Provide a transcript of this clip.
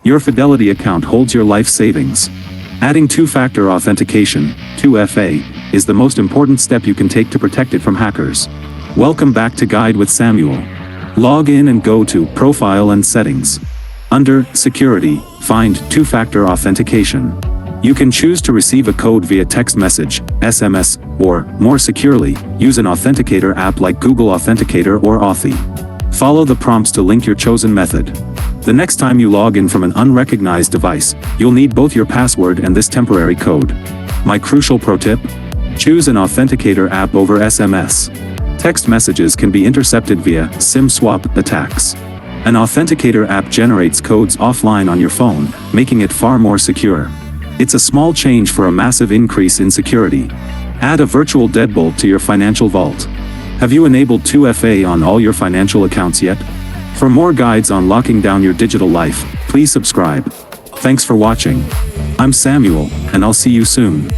Your Fidelity account holds your life savings. Adding two-factor authentication, 2FA, is the most important step you can take to protect it from hackers. Welcome back to Guide with Samuel. Log in and go to Profile and Settings. Under Security, find Two-Factor Authentication. You can choose to receive a code via text message, SMS, or, more securely, use an authenticator app like Google Authenticator or Authy. Follow the prompts to link your chosen method. The next time you log in from an unrecognized device, you'll need both your password and this temporary code. My crucial pro tip? Choose an authenticator app over SMS. Text messages can be intercepted via SIM swap attacks. An authenticator app generates codes offline on your phone, making it far more secure. It's a small change for a massive increase in security. Add a virtual deadbolt to your financial vault. Have you enabled 2FA on all your financial accounts yet? For more guides on locking down your digital life, please subscribe. Thanks for watching. I'm Samuel, and I'll see you soon.